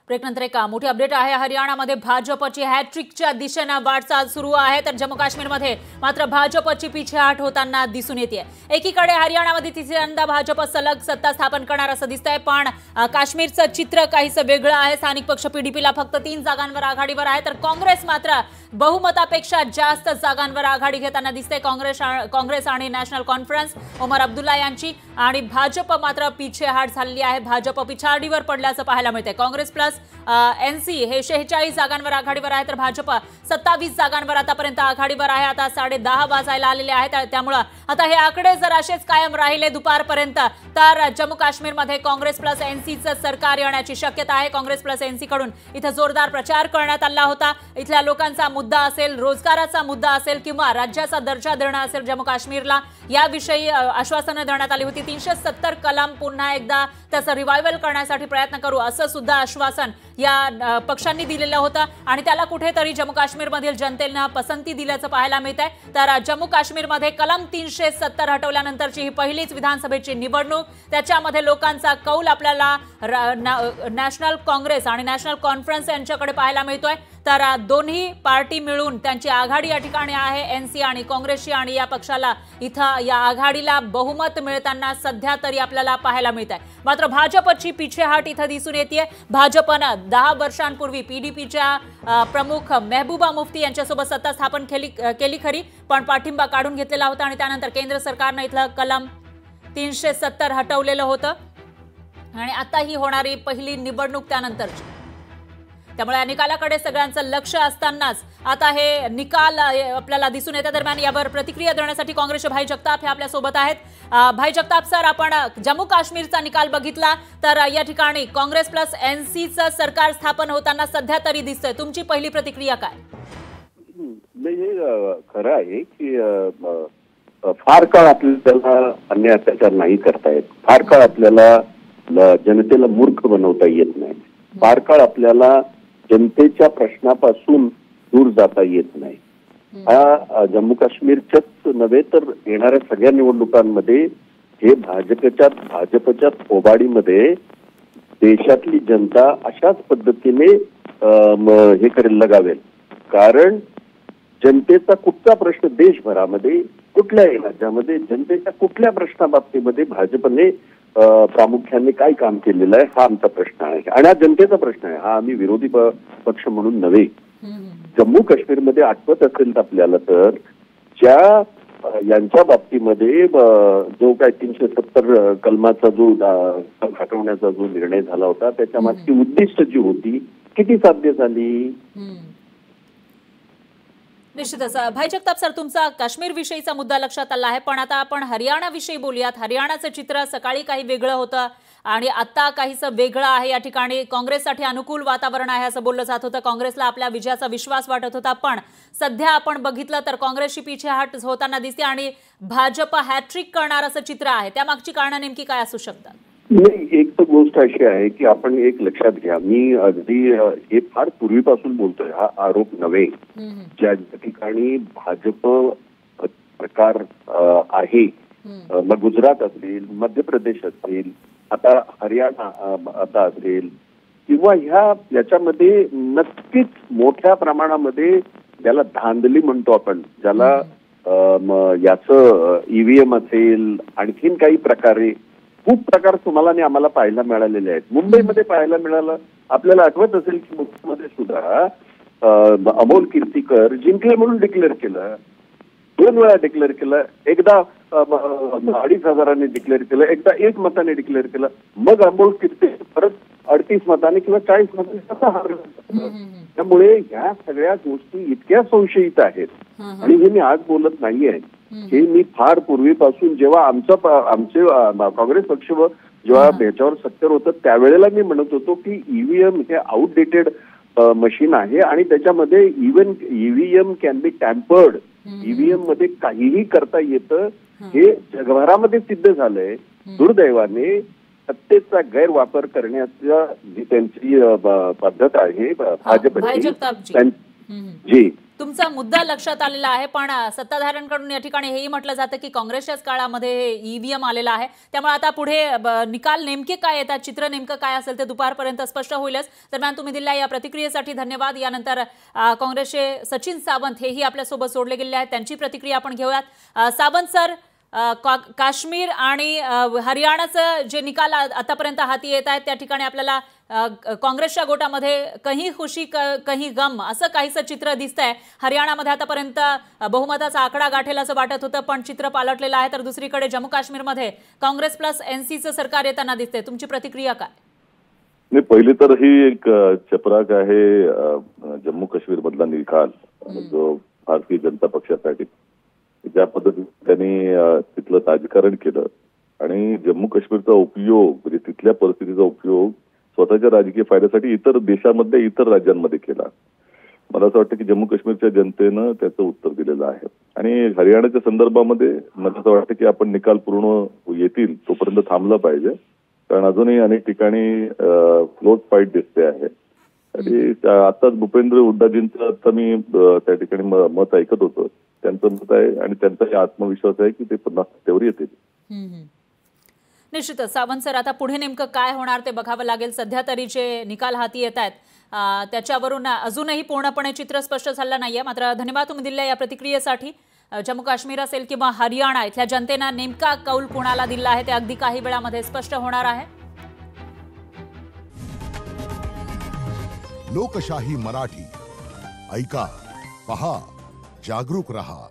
ब्रेकनंतर एक मोठी अपडेट आहे। हरियाणामध्ये भाजपची हॅट्रिकच्या दिशेने वाटचाल सुरू आहे, तर जम्मू काश्मीरमध्ये मात्र भाजपची पिछेहाट होताना दिसून येते। एकीकडे हरियाणामध्ये तिसऱ्यांदा भाजप सलग सत्ता स्थापन करणार असं दिसतंय, पण काश्मीरचं चित्र काहीसं वेगळं आहे। स्थानिक पक्ष पीडीपीला फक्त 3 जागांवर आघाडीवर आहे, तर काँग्रेस मात्र बहुमतापेक्षा जास्त जागांवर आघाडी घेताना दिसते। काँग्रेस आणि नॅशनल कॉन्फरन्स ओमर अब्दुल्ला यांची आणि भाजप मात्र पिछेहाट झालेली आहे। भाजप पिछाडीवर पडल्याचं पाहायला मिळतंय। काँग्रेस प्लस एनसी हे 46 जागांवर आघाडीवर आहे, तर भाजप 27 जागांवर आतापर्यंत आघाडीवर आहे। आता 10:30 वाजायला आलेले आहेत, त्यामुळे आता हे आकडे जर असेच कायम राहिले दुपारपर्यंत, तर जम्मू काश्मीरमध्ये काँग्रेस प्लस एनसीचं सरकार येण्याची शक्यता आहे। काँग्रेस प्लस एनसी कडून इथं जोरदार प्रचार करण्यात आला होता। इथल्या लोकांचा मुद्दा असेल, रोजगाराचा मुद्दा असेल किंवा राज्याचा दर्जा देणं असेल जम्मू काश्मीरला, याविषयी आश्वासनं देण्यात आली होती। 370 कलम पुन्हा एकदा त्याचं रिवायवल करण्यासाठी प्रयत्न करू असं सुद्धा आश्वासन या पक्षांनी दिलेलं होतं आणि त्याला कुठेतरी जम्मू काश्मीरमधील जनतेनं पसंती दिल्याचं पाहायला मिळतंय। तर जम्मू काश्मीरमध्ये कलम 370 हटवल्यानंतरची ही पहिलीच विधानसभेची निवडणूक, त्याच्यामध्ये लोकांचा कौल आपल्याला नॅशनल काँग्रेस आणि नॅशनल कॉन्फरन्स यांच्याकडे पाहायला मिळतोय। तर दोन्ही पार्टी मिळून त्यांची आघाडी या ठिकाणी आहे, एनसी आणि काँग्रेसची, आणि या पक्षाला इथं या आघाडीला बहुमत मिळताना सध्या तरी आपल्याला पाहायला मिळत आहे। मात्र भाजपची पिछेहाट इथं दिसून येते। भाजपनं 10 वर्षांपूर्वी पीडीपीच्या प्रमुख महबूबा मुफ्ती यांच्यासोबत सत्ता स्थापन केली खरी, पण पाठिंबा काढून घेतलेला होता आणि त्यानंतर केंद्र सरकारनं इथलं कलम 370 हटवलेलं होतं आणि आता ही होणारी पहिली निवडणूक त्यानंतरची, त्यामुळे या निकालाकडे सगळ्यांचं लक्ष असतानाच आता हे निकाल आपल्याला दिसून येत्या दरम्यान यावर प्रतिक्रिया देण्यासाठी काँग्रेसचे भाई जगताप हे आपल्या सोबत आहेत। भाई जगताप सर, आपण जम्मू काश्मीरचा निकाल बघितला तर या ठिकाणी काँग्रेस प्लस एनसीचं सरकार स्थापन होताना सध्या तरी दिसतंय, तुमची पहिली प्रतिक्रिया काय? हे खरं आहे की फार काळ आपल्याला अन्य अत्याचार नाही करता येत, फार काळ आपल्याला जनतेला मूर्ख बनवता येत नाही, फार काळ आपल्याला जनतेच्या प्रश्नापासून दूर जाता येत नाही। हा जम्मू काश्मीरच्याच नव्हे तर येणाऱ्या सगळ्या निवडणुकांमध्ये हे भाजपच्या थोबाडीमध्ये देशातली जनता अशाच पद्धतीने हे करेल लगावेल, कारण जनतेचा कुठचा प्रश्न देशभरामध्ये कुठल्याही राज्यामध्ये जनतेच्या कुठल्या प्रश्नाबाबतीमध्ये भाजपने प्रामुख्याने काय काम केलेलं आहे हा आमचा प्रश्न आहे आणि हा जनतेचा प्रश्न आहे। हा आम्ही विरोधी पक्ष म्हणून नव्हे। जम्मू काश्मीरमध्ये आठवत असेल आपल्याला तर ज्या यांच्या बाबतीमध्ये जो काय 370 कलमाचा जो हटवण्याचा जो निर्णय झाला होता त्याच्या मागची उद्दिष्ट जी होती किती साध्य झाली? निश्चितच भाई जगताप सर, तुमचा काश्मीर विषयीचा मुद्दा लक्षात आला आहे, पण आता आपण हरियाणा विषयी बोलूयात। हरियाणाचं चित्र सकाळी काही वेगळं होतं आणि आता काहीसं वेगळं आहे। या ठिकाणी काँग्रेससाठी अनुकूल वातावरण आहे असं बोललं जात होतं, काँग्रेसला आपल्या विजयाचा विश्वास वाटत होता, पण सध्या आपण बघितलं तर काँग्रेसची पिछेहाट होताना दिसते आणि भाजप हॅट्रिक करणार असं चित्र आहे। त्यामागची कारणं नेमकी काय असू शकतात? नाही, एक तर गोष्ट अशी आहे की आपण एक लक्षात घ्या, मी अगदी हे फार पूर्वीपासून बोलतोय, हा आरोप नव्हे। ज्या ठिकाणी भाजप प्रकार आहे, मग गुजरात असेल, मध्य प्रदेश असेल, आता हरियाणा आता असेल, किंवा याच्यामध्ये नक्कीच मोठ्या प्रमाणामध्ये ज्याला धांदली म्हणतो आपण, ज्याला याचं ईव्हीएम असेल, आणखीन काही प्रकारे खूप प्रकार तुम्हाला आणि आम्हाला पाहायला मिळालेले आहेत। मुंबईमध्ये पाहायला मिळालं, आपल्याला आठवत असेल की मुंबईमध्ये सुद्धा अमोल कीर्तीकर जिंकले म्हणून डिक्लेअर केलं, 2 वेळा डिक्लेअर केलं, एकदा 2,500 डिक्लेअर केलं, एकदा 1 मताने डिक्लेअर केलं, मग अमोल कीर्तीकर परत 38 मताने किंवा 40 मताने स्वतः हरलं। त्यामुळे ह्या सगळ्या गोष्टी इतक्या संशयित आहेत आणि हे मी आज बोलत नाहीये, हे मी फार पूर्वीपासून जेव्हा आमचे काँग्रेस पक्ष जेव्हा याच्यावर सत्तेवर होतं त्यावेळेला मी म्हणत होतो की ईव्हीएम हे आउटडेटेड मशीन आहे आणि त्याच्यामध्ये even EVM can be tampered, EVM मध्ये काहीही करता येतं, हे जगभरामध्ये सिद्ध झालंय। दुर्दैवाने सत्तेचा गैरवापर करण्याचा जी त्यांची पद्धत आहे भाजपची, जी तुमचा मुद्दा लक्षात आलेला आहे, पण सत्ताधाऱ्यांकडून या ठिकाणी हेही म्हटलं जातं की काँग्रेसच्याच काळामध्ये ईव्हीएम आलेला आहे, त्यामुळे आता पुढे निकाल नेमके काय येतात, चित्र नेमकं काय असेल ते दुपारपर्यंत स्पष्ट होईलच. दरम्यान तुम्ही दिलेल्या या प्रतिक्रियेसाठी धन्यवाद. यानंतर काँग्रेसचे सचिन सावंत हेही आपल्यासोबत जोडले गेले आहेत, त्यांची प्रतिक्रिया आपण घेऊयात. सावंत सर, काश्मीर आणि हरियाणाचं जे निकाल आतापर्यंत हाती येत आहेत त्या ठिकाणी आपल्याला काँग्रेसच्या गोटामध्ये कहीं खुशी कहीं गम असं काहीसं चित्र दिसतंय. हरियाणामध्ये आतापर्यंत बहुमताचा आकडा गाठेल असं वाटत होतं, पण चित्र पालटलेलं आहे. तर दुसरीकडे जम्मू काश्मीरमध्ये काँग्रेस प्लस एनसीचं सरकार येताना दिसते. तुमची प्रतिक्रिया काय? नाही, पहिली तर ही एक चपराक आहे जम्मू काश्मीर मधला निकाल, जो भारतीय जनता पक्षासाठी ज्या पद्धतीने त्यांनी तिथलं राजकारण केलं आणि जम्मू काश्मीरचा उपयोग म्हणजे तिथल्या परिस्थितीचा उपयोग स्वतःच्या राजकीय फायद्यासाठी इतर देशांमध्ये इतर राज्यांमध्ये केला. मला असं वाटतं की जम्मू काश्मीरच्या जनतेनं त्याचं उत्तर दिलेलं आहे. आणि हरियाणाच्या संदर्भामध्ये मला असं वाटतं की आपण निकाल पूर्ण येतील तोपर्यंत थांबलं पाहिजे, कारण अजूनही अनेक ठिकाणी क्लोज फाईट दिसते आहे. आणि आताच भूपेंद्र हुड्डाजींचं आता मी त्या ठिकाणी मत ऐकत होतो, त्यांचं मत आहे आणि त्यांचा आत्मविश्वास आहे की ते पुन्हा सत्तेवर येतील. निश्चितच सावंत सर, आता पुढे नेमकं काय होणार ते बघावं लागेल. सध्या तरी जे निकाल हाती येत आहेत त्याच्यावरून अजूनही पूर्णपणे चित्र स्पष्ट झालं नाहीये. मात्र धन्यवाद तुम्ही दिलेल्या या प्रतिक्रियेसाठी. जम्मू काश्मीर असेल किंवा हरियाणा इथल्या जनतेनं नेमका कौल कोणाला दिला आहे ते अगदी काही वेळामध्ये स्पष्ट होणार आहे. लोकशाही मराठी ऐका, पहा, जागरूक रहा.